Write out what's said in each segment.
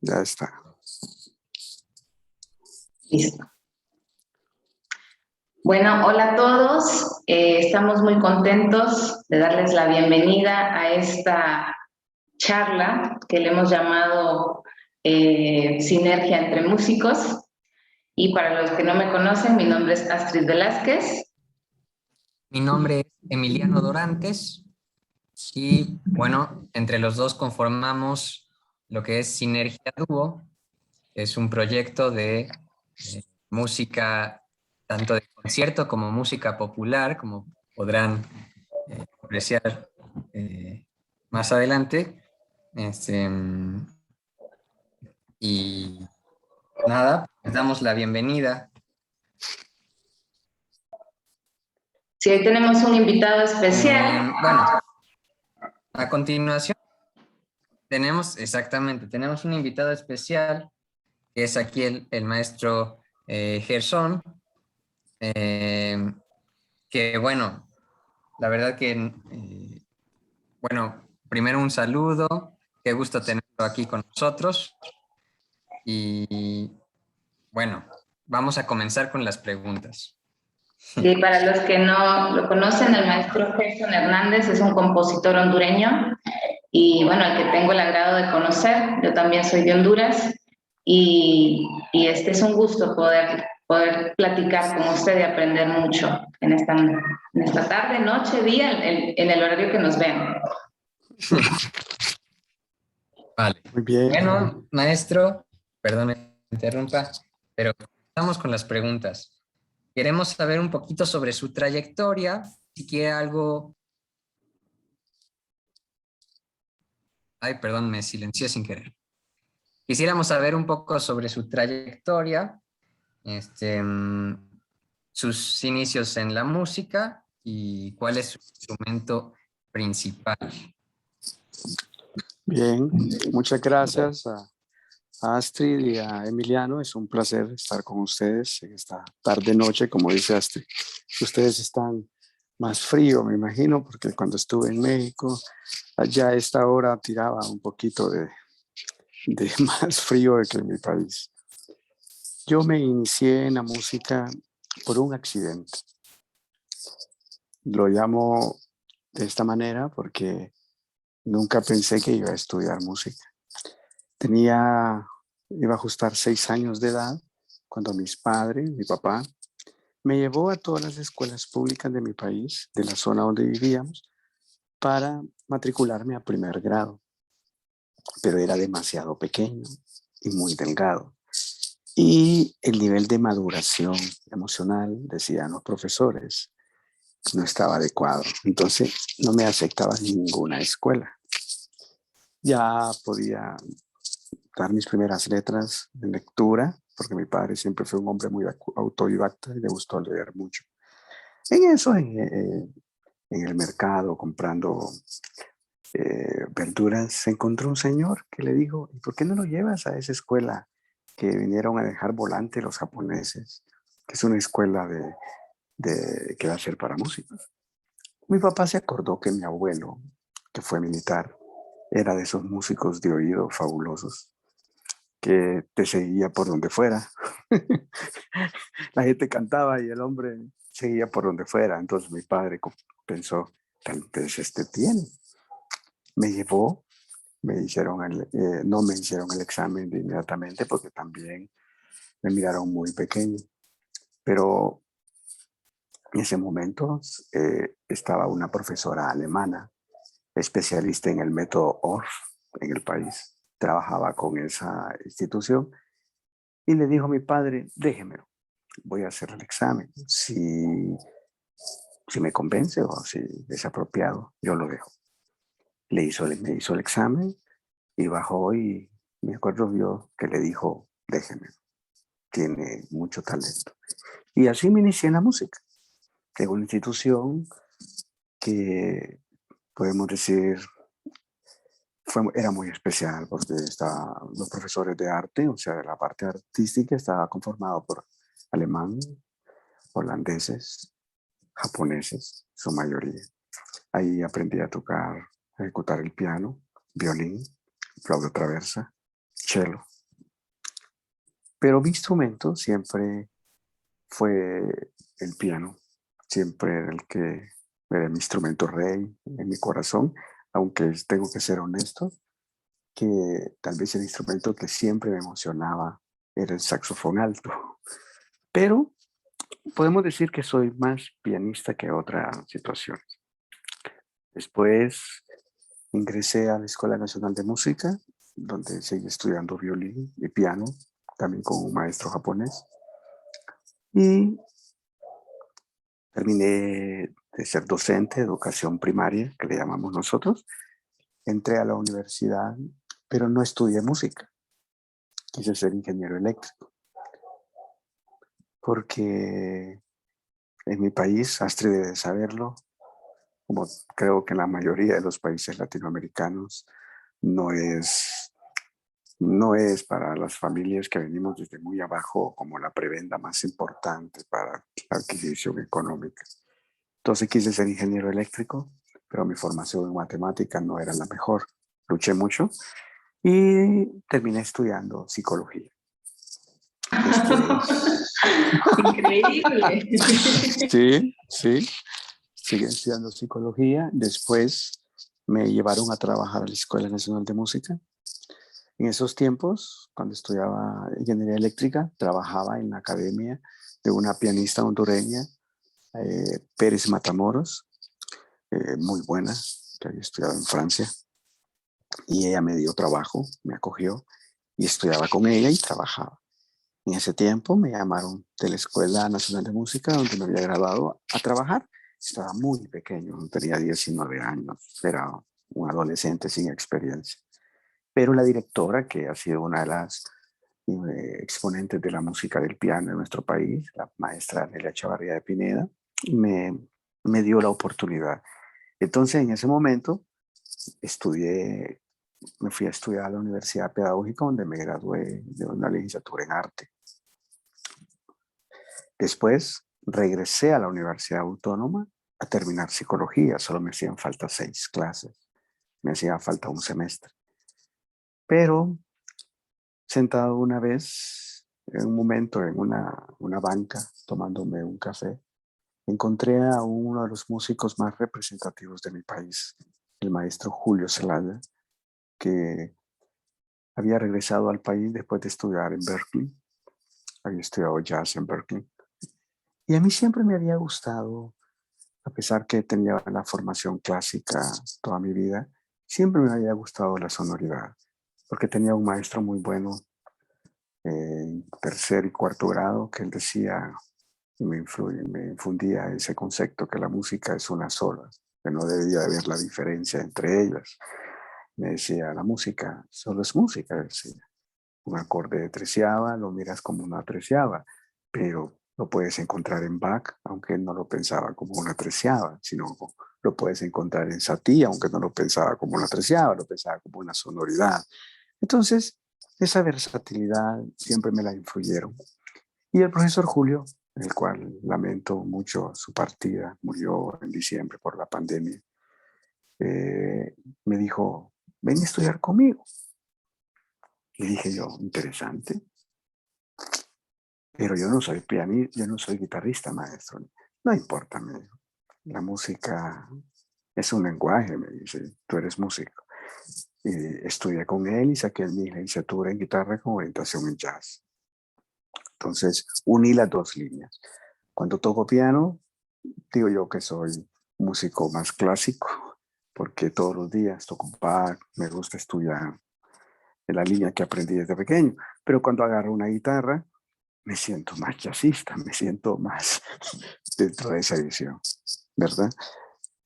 Ya está. Listo. Bueno, hola a todos. Estamos muy contentos de darles la bienvenida a esta charla que le hemos llamado Sinergia entre Músicos. Y para los que no me conocen, mi nombre es Astrid Velázquez. Mi nombre es Emiliano Dorantes y bueno, entre los dos conformamos lo que es Sinergia Dúo. Es un proyecto de música, tanto de concierto como música popular, como podrán apreciar más adelante. Y nada, les damos la bienvenida. Sí, hoy tenemos un invitado especial. Bueno, a continuación tenemos un invitado especial, que es aquí el maestro Gerson, que bueno, la verdad que, bueno, primero un saludo, qué gusto tenerlo aquí con nosotros y bueno, vamos a comenzar con las preguntas. Y para los que no lo conocen, el maestro Gerson Hernández es un compositor hondureño y bueno, al que tengo el agrado de conocer. Yo también soy de Honduras y este es un gusto poder platicar con usted y aprender mucho en esta tarde, noche, día, en el horario que nos vean. Vale. Muy bien. Bueno, maestro, perdón me interrumpa, pero estamos con las preguntas. Queremos saber un poquito sobre su trayectoria, si quiere algo... Ay, perdón, me silencié sin querer. Quisiéramos saber un poco sobre su trayectoria, sus inicios en la música y cuál es su instrumento principal. Bien, muchas gracias a Astrid y a Emiliano. Es un placer estar con ustedes en esta tarde-noche, como dice Astrid. Ustedes están más frío, me imagino, porque cuando estuve en México, allá a esta hora tiraba un poquito de más frío que en mi país. Yo me inicié en la música por un accidente. Lo llamo de esta manera porque nunca pensé que iba a estudiar música. Iba a ajustar 6 años de edad cuando mi papá, me llevó a todas las escuelas públicas de mi país, de la zona donde vivíamos, para matricularme a primer grado. Pero era demasiado pequeño y muy delgado. Y el nivel de maduración emocional, decían los profesores, no estaba adecuado. Entonces no me aceptaba en ninguna escuela. Ya podía dar mis primeras letras de lectura, porque mi padre siempre fue un hombre muy autodidacta y le gustó leer mucho. En eso, en el mercado, comprando verduras, se encontró un señor que le dijo, ¿y por qué no lo llevas a esa escuela que vinieron a dejar volante los japoneses? Que es una escuela que va a ser para músicos. Mi papá se acordó que mi abuelo, que fue militar, era de esos músicos de oído fabulosos que te seguía por donde fuera. La gente cantaba y el hombre seguía por donde fuera. Entonces mi padre pensó, tal vez este tiene. Me llevó, no me hicieron el examen de inmediatamente porque también me miraron muy pequeño. Pero en ese momento estaba una profesora alemana, especialista en el método Orff en el país. Trabajaba con esa institución y le dijo a mi padre, déjemelo, voy a hacer el examen. Si me convence o si es apropiado, yo lo dejo. Me hizo el examen y bajó y me acuerdo yo que le dijo, déjemelo, tiene mucho talento. Y así me inicié en la música, en una institución que podemos decir era muy especial porque los profesores de arte, o sea, la parte artística estaba conformado por alemán, holandeses, japoneses, su mayoría. Ahí aprendí a tocar ejecutar el piano, violín, flauta traversa, cello. Pero mi instrumento siempre fue el piano. Siempre era el que era mi instrumento rey en mi corazón, aunque tengo que ser honesto, que tal vez el instrumento que siempre me emocionaba era el saxofón alto. Pero podemos decir que soy más pianista que otra situación. Después ingresé a la Escuela Nacional de Música, donde seguí estudiando violín y piano, también con un maestro japonés. Y terminé de ser docente de educación primaria, que le llamamos nosotros. Entré a la universidad, pero no estudié música. Quise ser ingeniero eléctrico, porque en mi país, Astrid debe saberlo, como creo que en la mayoría de los países latinoamericanos, no es, no es para las familias que venimos desde muy abajo como la prebenda más importante para la adquisición económica. Entonces quise ser ingeniero eléctrico, pero mi formación en matemática no era la mejor. Luché mucho y terminé estudiando psicología. Después, Increíble. sí, sí, seguí estudiando psicología. Después me llevaron a trabajar a la Escuela Nacional de Música. En esos tiempos, cuando estudiaba ingeniería eléctrica, trabajaba en la academia de una pianista hondureña, Pérez Matamoros, muy buena, que había estudiado en Francia. Y ella me dio trabajo, me acogió y estudiaba con ella y trabajaba. En ese tiempo me llamaron de la Escuela Nacional de Música, donde me había graduado, a trabajar. Estaba muy pequeño, tenía 19 años, era un adolescente sin experiencia. Pero la directora, que ha sido una de las exponentes de la música del piano en nuestro país, la maestra Nelia Chavarría de Pineda, me, me dio la oportunidad. Entonces, en ese momento, estudié, me fui a estudiar a la Universidad Pedagógica, donde me gradué de una licenciatura en arte. Después regresé a la Universidad Autónoma a terminar psicología. Solo me hacían falta 6 clases. Me hacía falta un semestre. Pero sentado una vez, en un momento, en una banca, tomándome un café, encontré a uno de los músicos más representativos de mi país, el maestro Julio Zelaya, que había regresado al país después de estudiar en Berkeley. Había estudiado jazz en Berkeley. Y a mí siempre me había gustado, a pesar que tenía la formación clásica toda mi vida, siempre me había gustado la sonoridad, porque tenía un maestro muy bueno en tercer y cuarto grado que él decía y me infundía ese concepto que la música es una sola, que no debía haber la diferencia entre ellas. Me decía, la música solo es música, decía. Un acorde de treceava lo miras como una treceava, pero lo puedes encontrar en Bach, aunque él no lo pensaba como una treceava, sino lo puedes encontrar en Satie, aunque no lo pensaba como una treceava, lo pensaba como una sonoridad. Entonces, esa versatilidad siempre me la influyeron. Y el profesor Julio, el cual lamento mucho su partida, murió en diciembre por la pandemia, me dijo, ven a estudiar conmigo. Y dije yo, interesante, pero yo no soy pianista, yo no soy guitarrista, maestro. No importa, me dijo. La música es un lenguaje, me dice, tú eres músico. Y estudié con él y saqué mi licenciatura en guitarra con orientación en jazz. Entonces, uní las dos líneas. Cuando toco piano, digo yo que soy músico más clásico, porque todos los días toco Bach, me gusta estudiar en la línea que aprendí desde pequeño. Pero cuando agarro una guitarra, me siento más jazzista, me siento más dentro de esa edición, ¿verdad?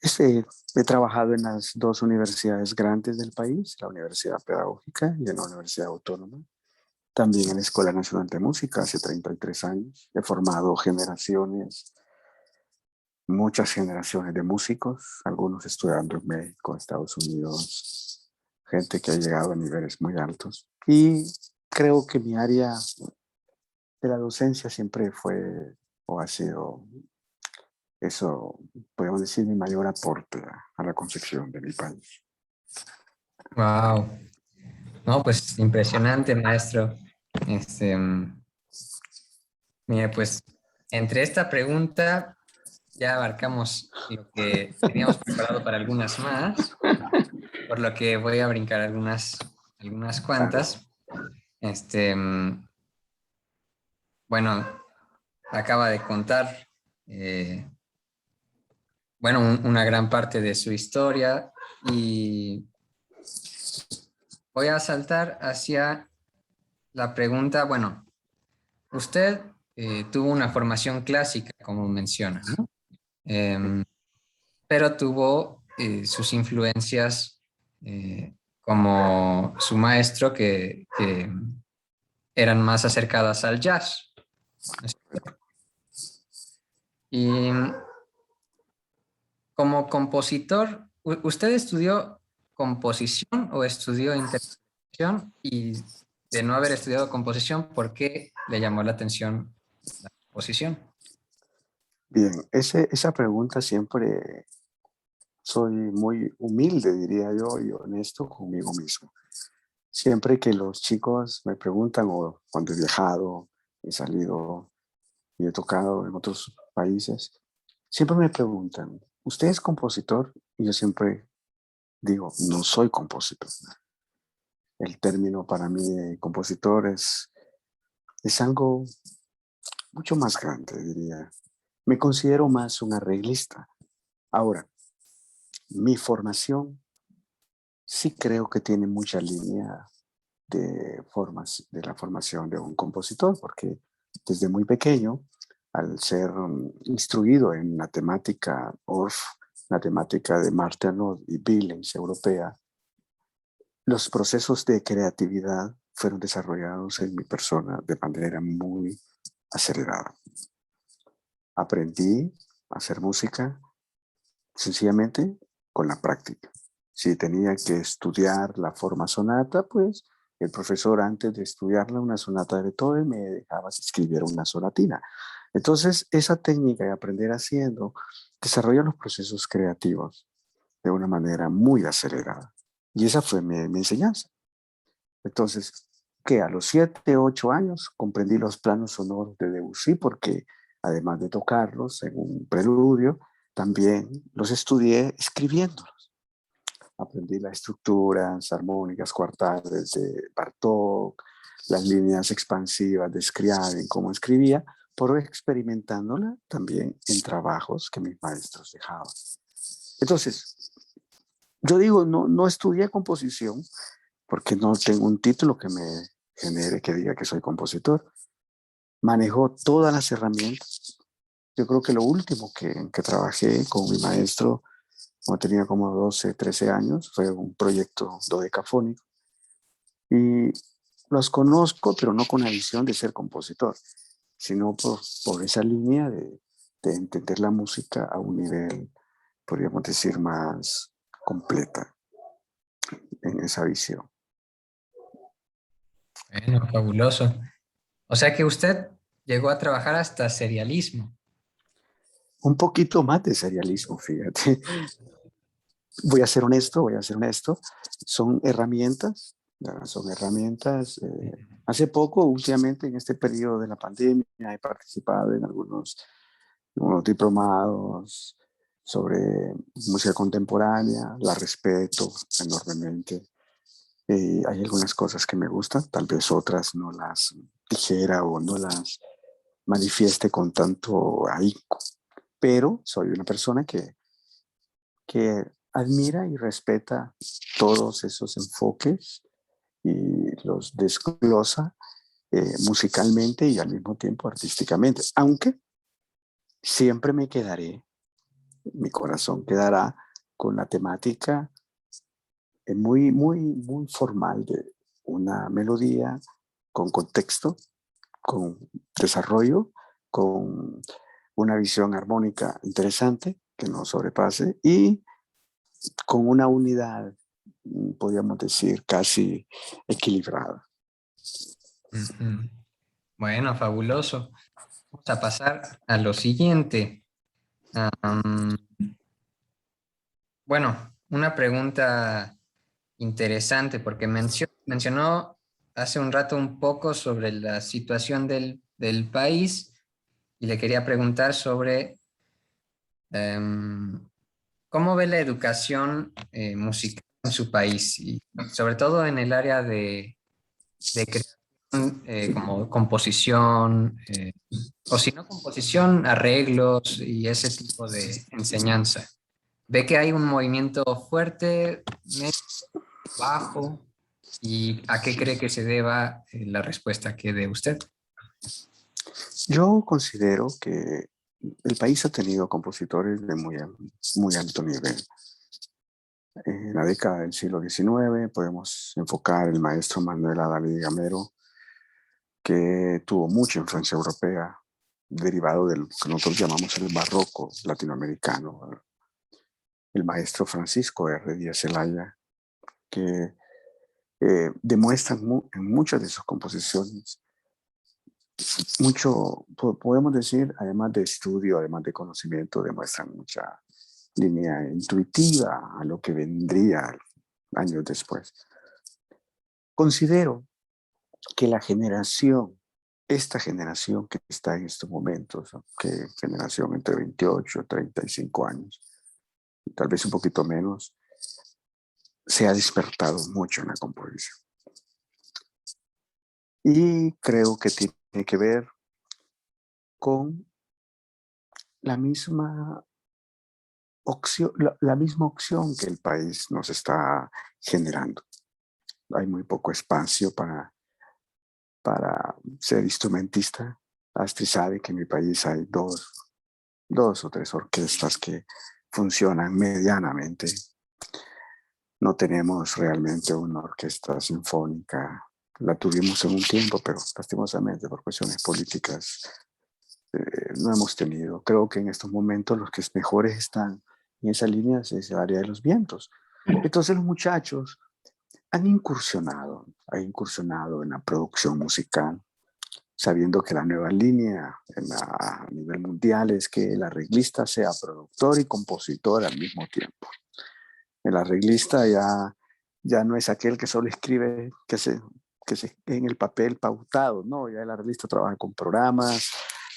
He trabajado en las dos universidades grandes del país, la Universidad Pedagógica y en la Universidad Autónoma. También en la Escuela Nacional de Música hace 33 años. He formado generaciones, muchas generaciones de músicos, algunos estudiando en México, Estados Unidos, gente que ha llegado a niveles muy altos. Y creo que mi área de la docencia siempre fue o ha sido eso, podemos decir, mi mayor aporte a la concepción de mi país. Wow. No, pues impresionante, maestro. Este, mire, pues entre esta pregunta ya abarcamos lo que teníamos preparado para algunas más, por lo que voy a brincar algunas Claro. cuantas. Este, bueno, acaba de contar, bueno, una gran parte de su historia y voy a saltar hacia la pregunta, bueno, usted tuvo una formación clásica, como menciona, ¿no? Pero tuvo sus influencias como su maestro que eran más acercadas al jazz. ¿No es cierto? Y como compositor, ¿usted estudió composición o estudió interpretación? Y de no haber estudiado composición, ¿por qué le llamó la atención la composición? Bien, esa pregunta siempre soy muy humilde, diría yo, y honesto conmigo mismo. Siempre que los chicos me preguntan o cuando he viajado, he salido y he tocado en otros países, siempre me preguntan, ¿usted es compositor? Y yo siempre digo, no soy compositor. El término para mí de compositor es algo mucho más grande, diría. Me considero más un arreglista. Ahora, mi formación sí creo que tiene mucha línea de la formación de un compositor, porque desde muy pequeño, al ser instruido en la temática ORF, la temática de Martenot y Billings europea, los procesos de creatividad fueron desarrollados en mi persona de manera muy acelerada. Aprendí a hacer música sencillamente con la práctica. Si tenía que estudiar la forma sonata, pues el profesor antes de estudiarla una sonata de Beethoven me dejaba escribir una sonatina. Entonces, esa técnica de aprender haciendo desarrolla los procesos creativos de una manera muy acelerada. Y esa fue mi enseñanza. Entonces, que a los 7, 8 años comprendí los planos sonoros de Debussy porque además de tocarlos en un preludio, también los estudié escribiéndolos. Aprendí las estructuras armónicas cuartales de Bartók, las líneas expansivas de Scriabin, cómo escribía, por experimentándola también en trabajos que mis maestros dejaban. Entonces, yo digo, no estudié composición, porque no tengo un título que me genere que diga que soy compositor. Manejo todas las herramientas. Yo creo que lo último que trabajé con mi maestro cuando tenía como 12, 13 años fue un proyecto dodecafónico. Y los conozco, pero no con la visión de ser compositor, sino por esa línea de entender la música a un nivel, podríamos decir, más completa en esa visión. Bueno, fabuloso. O sea que usted llegó a trabajar hasta serialismo. Un poquito más de serialismo, fíjate. Voy a ser honesto, voy a ser honesto. Son herramientas, ¿verdad? Son herramientas. Hace poco, últimamente, en este periodo de la pandemia, he participado en algunos diplomados sobre música contemporánea. La respeto enormemente. Hay algunas cosas que me gustan, tal vez otras no las dijera o no las manifieste con tanto ahínco, pero soy una persona que admira y respeta todos esos enfoques y los desglosa musicalmente y al mismo tiempo artísticamente, aunque siempre me quedaré, mi corazón quedará con la temática muy formal de una melodía con contexto, con desarrollo, con una visión armónica interesante que no sobrepase y con una unidad, podríamos decir, casi equilibrada. Ujú. Bueno, fabuloso. Vamos a pasar a lo siguiente. Am, bueno, una pregunta interesante porque mencionó hace un rato un poco sobre la situación del país y le quería preguntar sobre cómo ve la educación musical en su país y sobre todo en el área de creación como composición, o si no composición, arreglos y ese tipo de enseñanza. ¿Ve que hay un movimiento fuerte, medio, bajo? ¿Y a qué cree que se deba la respuesta que dé usted? Yo considero que el país ha tenido compositores de muy alto nivel. En la década del siglo XIX podemos enfocar el maestro Manuel Adalid Gamero, que tuvo mucha influencia europea, derivado del que nosotros llamamos el barroco latinoamericano. El maestro Francisco R. Díaz Zelaya, que demuestran en muchas de sus composiciones mucho, podemos decir, además de estudio, además de conocimiento, demuestran mucha línea intuitiva a lo que vendría años después. Considero que esta generación que está en estos momentos, que generación entre 28 y 35 años, tal vez un poquito menos, se ha despertado mucho en la composición. Y creo que tiene que ver con la misma misma opción que el país nos está generando. Hay muy poco espacio para ser instrumentista. Astrid sabe que en mi país hay dos o tres orquestas que funcionan medianamente. No tenemos realmente una orquesta sinfónica. La tuvimos en un tiempo, pero lastimosamente por cuestiones políticas no hemos tenido. Creo que en estos momentos los que mejores están en esa línea es esa área de los vientos. Entonces los muchachos han incursionado en la producción musical, sabiendo que la nueva línea a nivel mundial es que el arreglista sea productor y compositor al mismo tiempo. El arreglista ya no es aquel que solo escribe que se en el papel pautado, no, ya el arreglista trabaja con programas,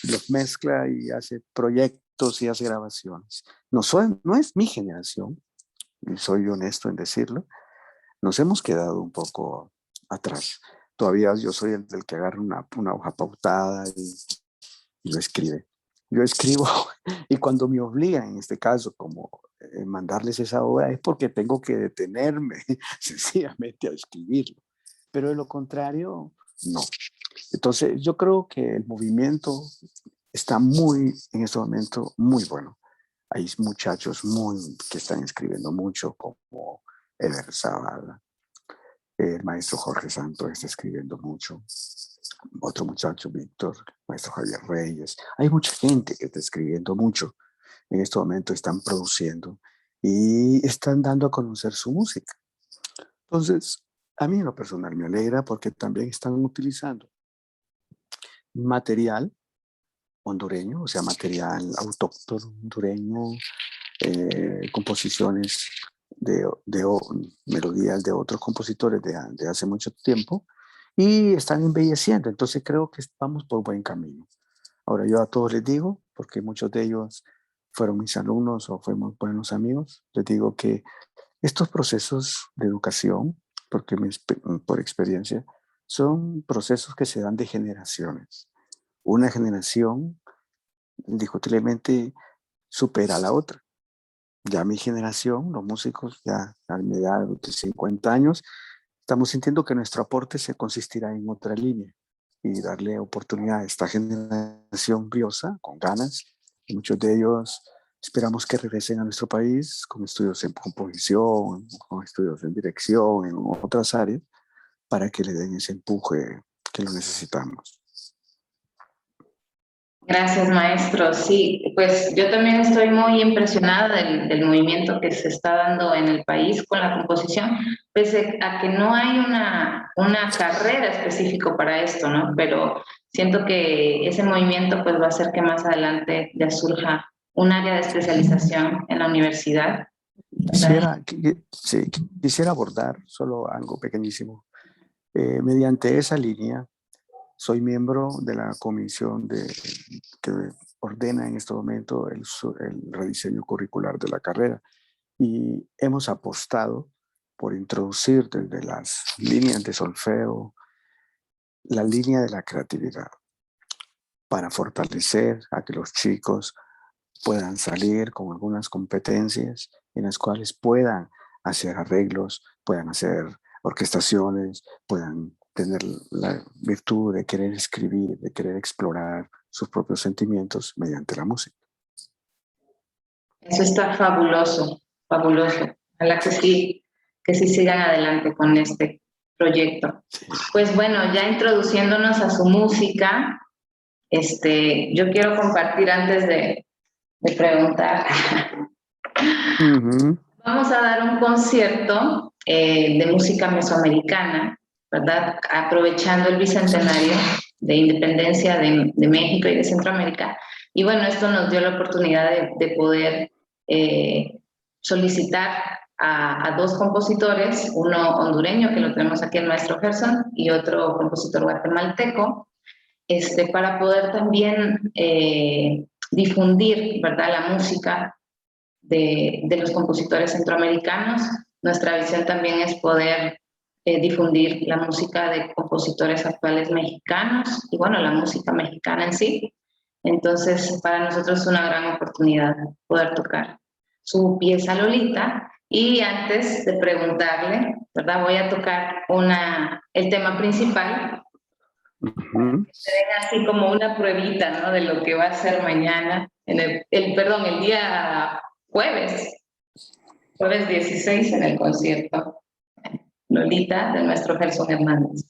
los mezcla y hace proyectos y hace grabaciones. No es mi generación, y soy honesto en decirlo, nos hemos quedado un poco atrás. Todavía yo soy el del que agarra una hoja pautada y lo escribe. Yo escribo y cuando me obligan, en este caso, como mandarles esa obra, es porque tengo que detenerme sencillamente a escribirlo. Pero de lo contrario, no. Entonces, yo creo que el movimiento está en este momento, muy bueno. Hay muchachos que están escribiendo mucho, como Eder Zavala, el maestro Jorge Santos está escribiendo mucho, otro muchacho, Víctor, el maestro Javier Reyes. Hay mucha gente que está escribiendo mucho. En este momento están produciendo y están dando a conocer su música. Entonces, a mí en lo personal me alegra porque también están utilizando material hondureño, o sea, material autóctono hondureño, composiciones de melodías de otros compositores de hace mucho tiempo y están embelleciendo. Entonces creo que vamos por buen camino. Ahora yo a todos les digo, porque muchos de ellos fueron mis alumnos o fuimos buenos amigos, les digo que estos procesos de educación, porque por experiencia, son procesos que se dan de generaciones. Una generación indiscutiblemente supera a la otra. Ya mi generación, los músicos, ya a mi edad de 50 años, estamos sintiendo que nuestro aporte se consistirá en otra línea y darle oportunidad a esta generación briosa, con ganas. Y muchos de ellos esperamos que regresen a nuestro país con estudios en composición, con estudios en dirección, en otras áreas, para que le den ese empuje que lo necesitamos. Gracias, maestro. Sí, pues yo también estoy muy impresionada del movimiento que se está dando en el país con la composición, pese a que no hay una carrera específica para esto, ¿no? Pero siento que ese movimiento pues va a hacer que más adelante ya surja un área de especialización en la universidad Quisiera, sí, quisiera abordar solo algo pequeñísimo. Mediante esa línea, soy miembro de la comisión que ordena en este momento el rediseño curricular de la carrera y hemos apostado por introducir desde las líneas de solfeo la línea de la creatividad para fortalecer a que los chicos puedan salir con algunas competencias en las cuales puedan hacer arreglos, puedan hacer orquestaciones, puedan tener la virtud de querer escribir, de querer explorar sus propios sentimientos mediante la música. Eso está fabuloso, fabuloso. Ojalá que sí sigan adelante con este proyecto. Pues bueno, ya introduciéndonos a su música, yo quiero compartir antes de preguntar. Vamos a dar un concierto de música mesoamericana, ¿verdad? Aprovechando el bicentenario de independencia de México y de Centroamérica. Y bueno, esto nos dio la oportunidad de poder solicitar a dos compositores, uno hondureño, que lo tenemos aquí, el maestro Gerson, y otro compositor guatemalteco, para poder también difundir, ¿verdad?, la música de los compositores centroamericanos. Nuestra visión también es poder difundir la música de compositores actuales mexicanos y, bueno, la música mexicana en sí. Entonces, para nosotros es una gran oportunidad poder tocar su pieza Lolita. Y antes de preguntarle, ¿verdad?, voy a tocar el tema principal. Así como una pruebita, ¿no?, de lo que va a ser mañana, el día jueves 16 en el concierto Lolita del maestro Gerson Hernández.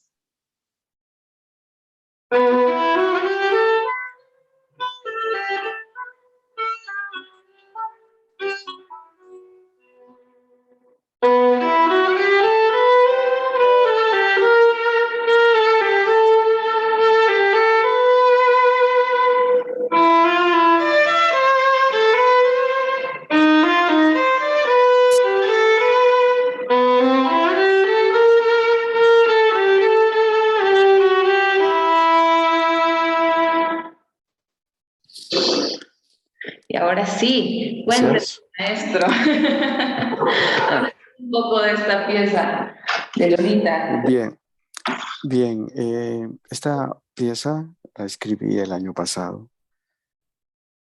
Y ahora sí, cuénteme, maestro, un poco de esta pieza de Lolita. Bien. Esta pieza la escribí el año pasado,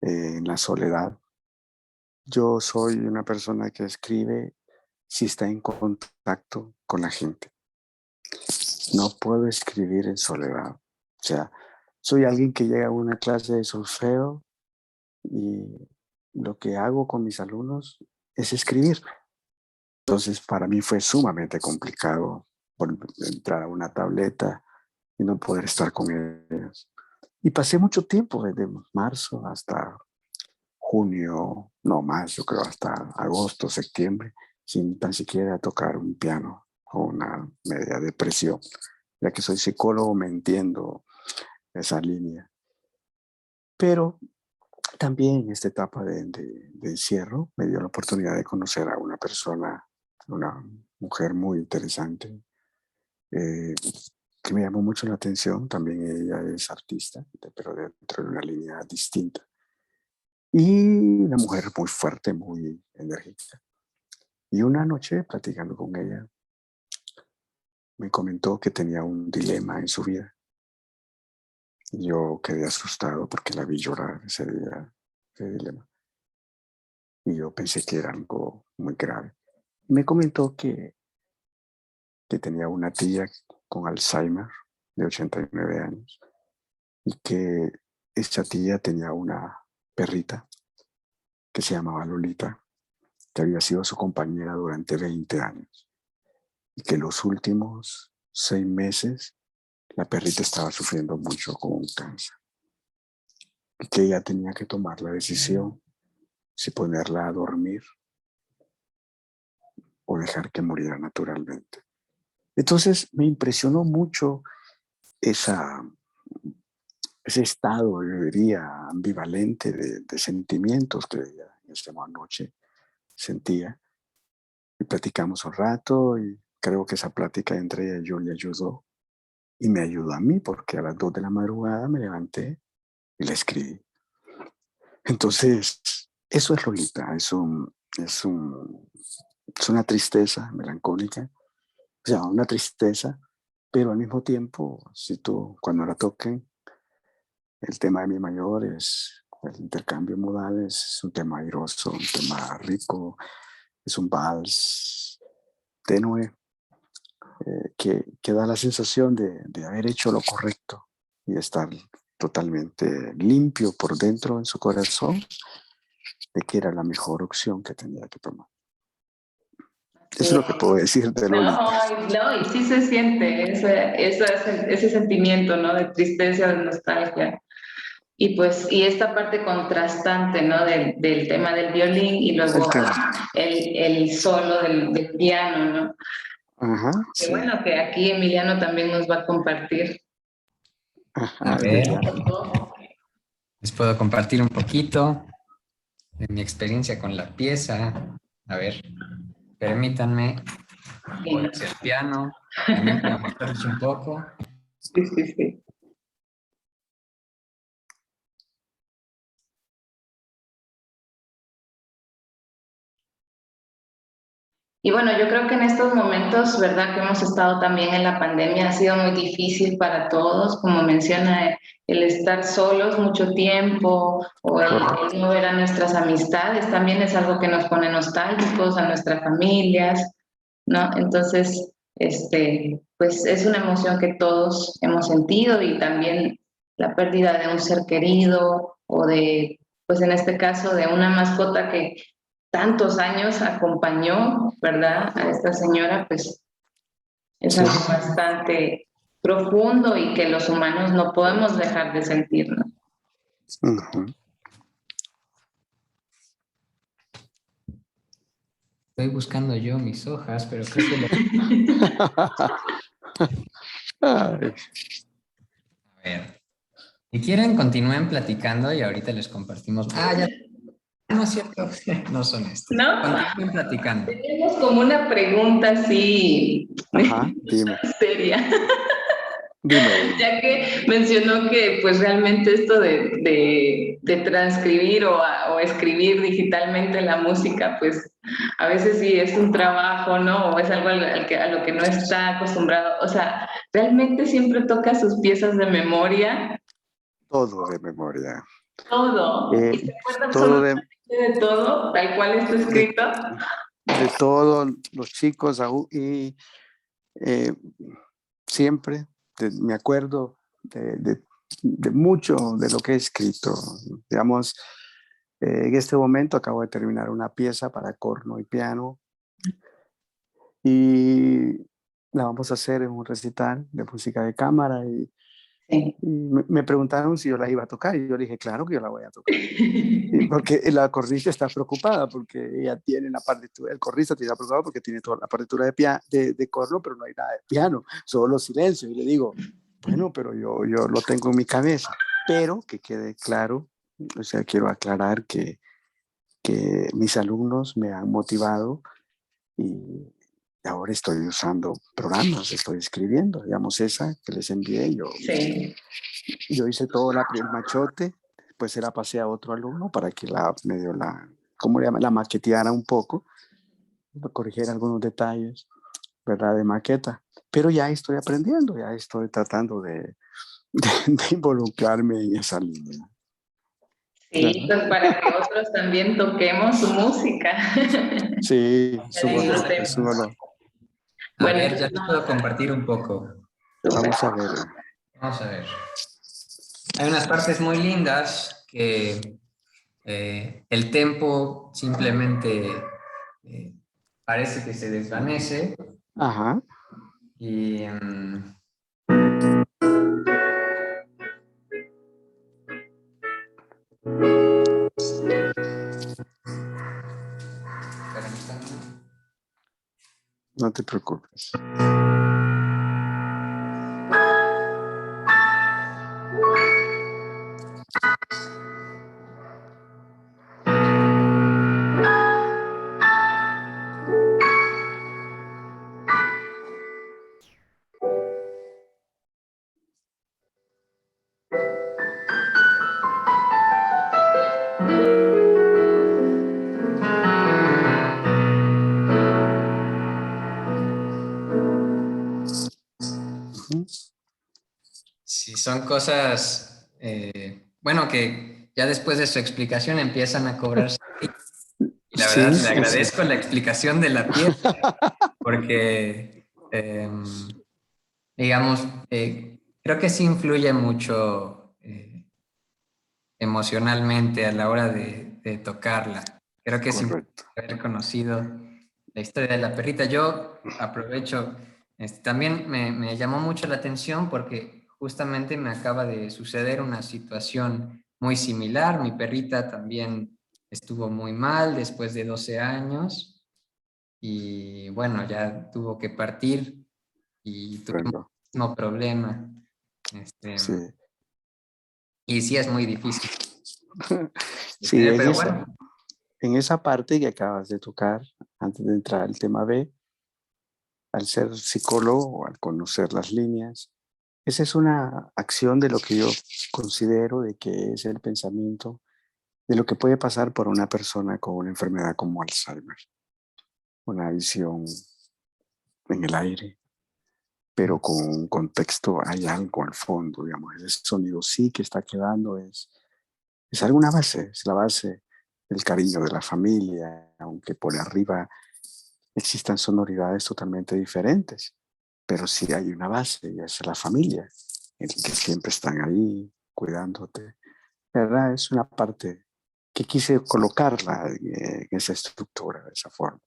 en la soledad. Yo soy una persona que escribe si está en contacto con la gente. No puedo escribir en soledad. O sea, soy alguien que llega a una clase de solfeo y lo que hago con mis alumnos es escribir. Entonces, para mí fue sumamente complicado por entrar a una tableta y no poder estar con ellos. Y pasé mucho tiempo, desde marzo hasta junio, no más, yo creo hasta agosto, septiembre, sin tan siquiera tocar un piano o una media depresión. Ya que soy psicólogo, me entiendo esa línea. Pero también en esta etapa de encierro me dio la oportunidad de conocer a una persona, una mujer muy interesante, que me llamó mucho la atención. También ella es artista, pero dentro de una línea distinta. Y una mujer muy fuerte, muy enérgica. Y una noche, platicando con ella, me comentó que tenía un dilema en su vida. Yo quedé asustado porque la vi llorar ese día, ese dilema. Y yo pensé que era algo muy grave. Me comentó que tenía una tía con Alzheimer de 89 años y que esa tía tenía una perrita que se llamaba Lolita, que había sido su compañera durante 20 años y que los últimos 6 meses la perrita estaba sufriendo mucho con un cáncer y que ella tenía que tomar la decisión si ponerla a dormir o dejar que muriera naturalmente. Entonces me impresionó mucho ese estado, yo diría, ambivalente de sentimientos que ella en esta noche sentía. y platicamos un rato y creo que esa plática entre ella y yo le ayudó y me ayudó a mí porque a las 2 de la madrugada me levanté y le escribí. Entonces, eso es Lolita, es una tristeza melancólica, o sea, una tristeza, pero al mismo tiempo, si tú, cuando la toquen, el tema de mi mayor es el intercambio modal, es un tema airoso, un tema rico, es un vals tenue, que da la sensación de haber hecho lo correcto y estar totalmente limpio por dentro en su corazón de que era la mejor opción que tenía que tomar. Eso es Sí. lo que puedo decir de Lolita. No, y sí se siente ese sentimiento, ¿no? De tristeza, de nostalgia. Y pues, y esta parte contrastante, ¿no? Del tema del violín y luego El tema. el solo del piano, ¿no? Ajá, Que sí. bueno, que aquí Emiliano también nos va a compartir. Ajá, A ver, ¿No? les puedo compartir un poquito de mi experiencia con la pieza. A ver, permítanme, voy hacia el piano, también para mostrarles un poco. Sí, sí, sí. Y bueno, yo creo que en estos momentos, ¿verdad? Que hemos estado también en la pandemia, ha sido muy difícil para todos, como menciona, el estar solos mucho tiempo o el no ver a nuestras amistades, también es algo que nos pone nostálgicos a nuestras familias, ¿no? Entonces, pues es una emoción que todos hemos sentido y también la pérdida de un ser querido o de, pues en este caso, de una mascota que tantos años acompañó, ¿verdad? A esta señora, pues es algo bastante profundo y que los humanos no podemos dejar de sentir, ¿no? Ujú. Estoy buscando yo mis hojas, pero creo que lo... Ay, A ver. Si quieren, continúen platicando y ahorita les compartimos. Ah, ya. No es cierto. No son estos. ¿No? Continúen platicando. Tenemos como una pregunta así ajá, dime, seria, dime. ya que mencionó que pues realmente esto de transcribir o escribir digitalmente la música, pues a veces sí es un trabajo, ¿no? O es algo a lo que no está acostumbrado. O sea, ¿realmente siempre toca sus piezas de memoria? Todo de memoria. Todo. ¿Y Eh, se acuerda todo absolutamente de todo, tal cual está de, escrito? de todos los chicos y eh, siempre me acuerdo de mucho de lo que he escrito. Digamos, en este momento acabo de terminar una pieza para corno y piano y la vamos a hacer en un recital de música de cámara Sí. y me preguntaron si yo la iba a tocar y yo dije, claro que yo la voy a tocar. Y porque la cornista está preocupada porque ella tiene la partitura, el cornista está preocupado porque tiene toda la partitura de corno, pero no hay nada de piano, solo silencio. Y le digo, bueno, pero yo lo tengo en mi cabeza, pero que quede claro, o sea, quiero aclarar que mis alumnos me han motivado y ahora estoy usando programas, estoy escribiendo, digamos esa que les envié, Sí. yo hice todo el machote, después se la pasé a otro alumno para que medio ¿cómo le llama? La maqueteara un poco, corrigiera algunos detalles, ¿verdad? De maqueta. Pero ya estoy aprendiendo, ya estoy tratando de involucrarme en esa línea. Sí, ¿Verdad? pues para que otros también toquemos su música. Sí, es La un honor, es un disfrutemos. honor. A Bueno, ver, ya les puedo compartir un poco. súper. Vamos a ver. Vamos a ver. Hay unas partes muy lindas que el tempo simplemente eh, parece que se desvanece Ajá. y No te preocupes. Ujú. Sí, son cosas, bueno, que ya después de su explicación empiezan a cobrar sentido. Y la verdad, Sí, le sí, sí. agradezco la explicación de la pieza, porque, digamos, creo que sí influye mucho emocionalmente a la hora de tocarla. Creo que es importante Correcto. haber conocido la historia de la perrita. Yo aprovecho, también me llamó mucho la atención porque justamente me acaba de suceder una situación muy similar. Mi perrita también estuvo muy mal después de 12 años y bueno, ya tuvo que partir y tuvimos Comprendo. el mismo problema. Este, Sí. y sí es muy difícil de Sí, tener, pero bueno. en esa parte que acabas de tocar, antes de entrar al tema B, al ser psicólogo o al conocer las líneas, esa es una acción de lo que yo considero de que es el pensamiento de lo que puede pasar por una persona con una enfermedad como Alzheimer, una visión en el aire, pero con un contexto, hay algo al fondo, digamos, ese sonido sí que está quedando, es alguna base, es la base del cariño de la familia, aunque por arriba existan sonoridades totalmente diferentes, pero sí hay una base y es la familia, el que siempre están ahí cuidándote, ¿verdad? Es una parte que quise colocarla en esa estructura, de esa forma.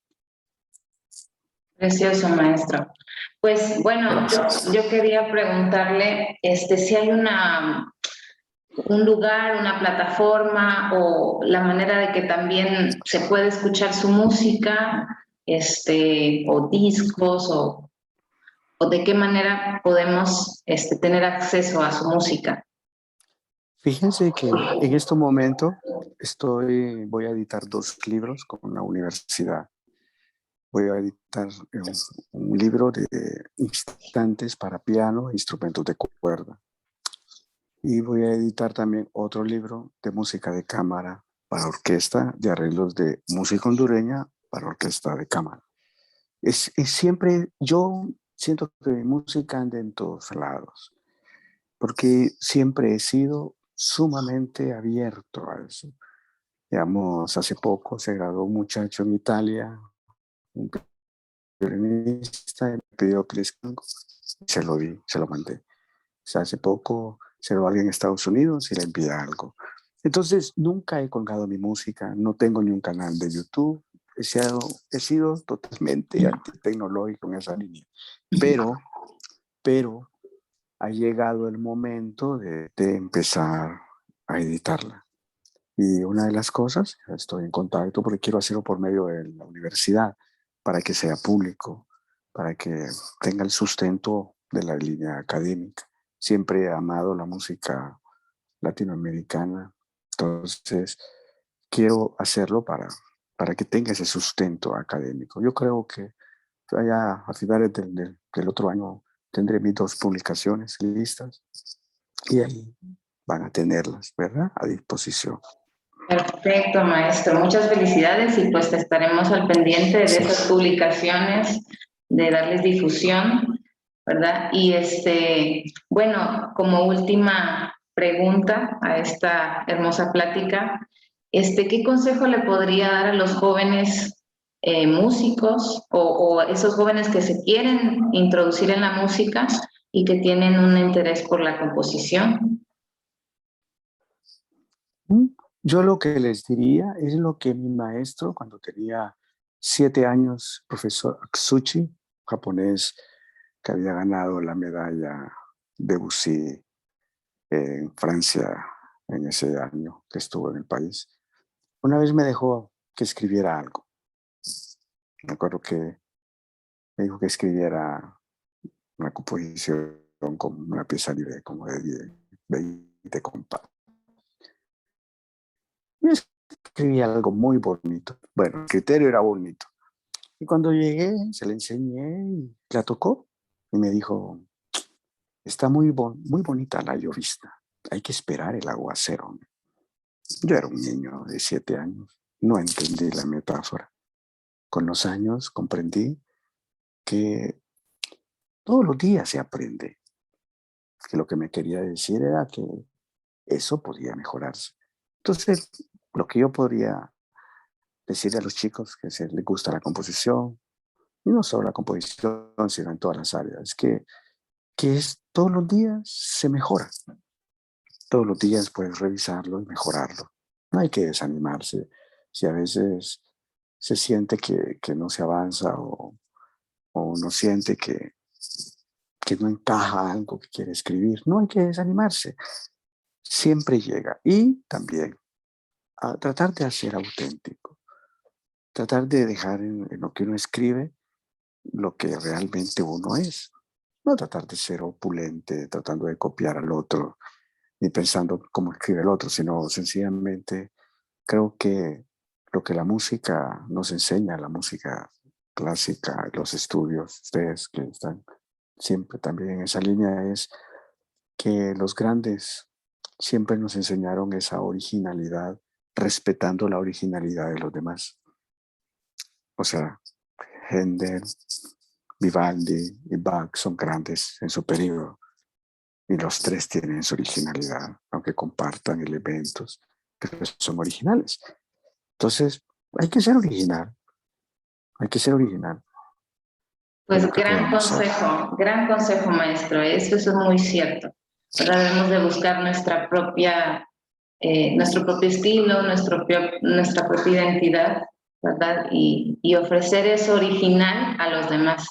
Precioso, maestro. Pues bueno, Gracias. yo quería preguntarle si hay un lugar, una plataforma o la manera de que también se puede escuchar su música, o discos o de qué manera podemos tener acceso a su música. Fíjense que en este momento voy a editar 2 libros con la universidad. Voy a editar un libro de instantes para piano e instrumentos de cuerda. Y voy a editar también otro libro de música de cámara para orquesta, de arreglos de música hondureña para orquesta de cámara. Es siempre, yo siento que mi música anda en todos lados, porque siempre he sido sumamente abierto a eso. Digamos, hace poco se graduó un muchacho en Italia, un violinista, y me pidió que le escriba algo. Se lo di, se lo mandé. O sea, hace poco se lo alguien en Estados Unidos y le envié algo. Entonces, nunca he colgado mi música, no tengo ni un canal de YouTube. He sido totalmente antitecnológico en esa línea. Pero ha llegado el momento de empezar a editarla. Y una de las cosas, estoy en contacto porque quiero hacerlo por medio de la universidad, para que sea público, para que tenga el sustento de la línea académica. Siempre he amado la música latinoamericana, entonces quiero hacerlo para que tenga ese sustento académico. Yo creo que allá a finales del otro año tendré mis 2 publicaciones listas y ahí van a tenerlas, ¿verdad? A disposición. Perfecto, maestro. Muchas felicidades y pues estaremos al pendiente de esas Gracias. publicaciones, de darles difusión, ¿verdad? Y bueno, como última pregunta a esta hermosa plática, ¿qué consejo le podría dar a los jóvenes músicos o esos jóvenes que se quieren introducir en la música y que tienen un interés por la composición? Yo lo que les diría es lo que mi maestro, cuando tenía 7 años, profesor Aksuchi, japonés, que había ganado la medalla Debussy en Francia en ese año que estuvo en el país, una vez me dejó que escribiera algo. Me acuerdo que me dijo que escribiera una composición con una pieza libre como de 10, 20 compases. Y escribí algo muy bonito. Bueno, el criterio era bonito. Y cuando llegué, se la enseñé y la tocó. Y me dijo, está muy bonita la llovizna. Hay que esperar el aguacero. Yo era un niño de 7 años. No entendí la metáfora. Con los años comprendí que todos los días se aprende. que lo que me quería decir era que eso podía mejorarse. Entonces, lo que yo podría decirle a los chicos que se les gusta la composición, y no solo la composición, sino en todas las áreas, que es todos los días se mejora. Todos los días puedes revisarlo y mejorarlo. No hay que desanimarse. Si a veces se siente que no se avanza o uno siente que no encaja algo que quiere escribir, no hay que desanimarse. Siempre llega. Y también a tratar de ser auténtico. Tratar de dejar en lo que uno escribe lo que realmente uno es. No tratar de ser opulente, tratando de copiar al otro, ni pensando cómo escribe el otro, sino sencillamente creo que lo que la música nos enseña, la música clásica, los estudios, ustedes que están siempre también en esa línea, es que los grandes siempre nos enseñaron esa originalidad, respetando la originalidad de los demás. O sea, Händel, Vivaldi y Bach son grandes en su periodo y los tres tienen su originalidad, aunque compartan elementos, pero son originales. Entonces, hay que ser original, hay que ser original. Pues Lo que podamos ser. gran consejo, maestro. Eso es muy cierto. ¿Verdad? Debemos de buscar nuestro propio estilo, nuestra propia identidad, ¿verdad? Y ofrecer eso original a los demás.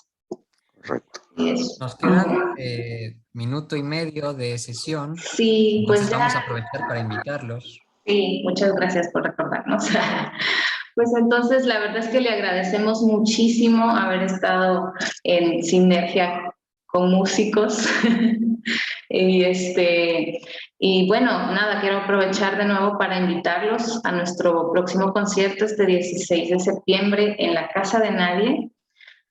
Correcto. Y eso. Nos quedan minuto y medio de sesión, Sí, entonces pues vamos a ya. aprovechar para invitarlos. Sí, muchas gracias por recordarnos. Pues entonces, la verdad es que le agradecemos muchísimo haber estado en sinergia con músicos. Y bueno, nada, quiero aprovechar de nuevo para invitarlos a nuestro próximo concierto este 16 de septiembre en la Casa de Nadie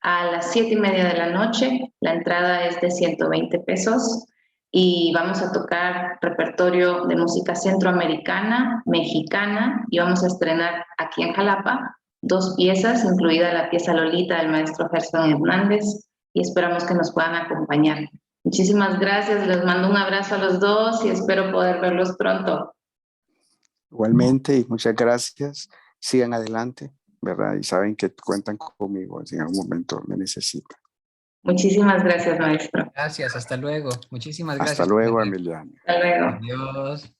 a las 7:30 de la noche. La entrada es de 120 pesos y vamos a tocar repertorio de música centroamericana, mexicana, y vamos a estrenar aquí en Jalapa 2 piezas, incluida la pieza Lolita del maestro Gerson Hernández, y esperamos que nos puedan acompañar. Muchísimas gracias, les mando un abrazo a los dos y espero poder verlos pronto. Igualmente, y muchas gracias. Sigan adelante, ¿verdad? Y saben que cuentan conmigo si en algún momento me necesitan. Muchísimas gracias, maestro. Gracias, hasta luego. Muchísimas Hasta gracias por luego, venir. Emiliano. Hasta luego. Adiós.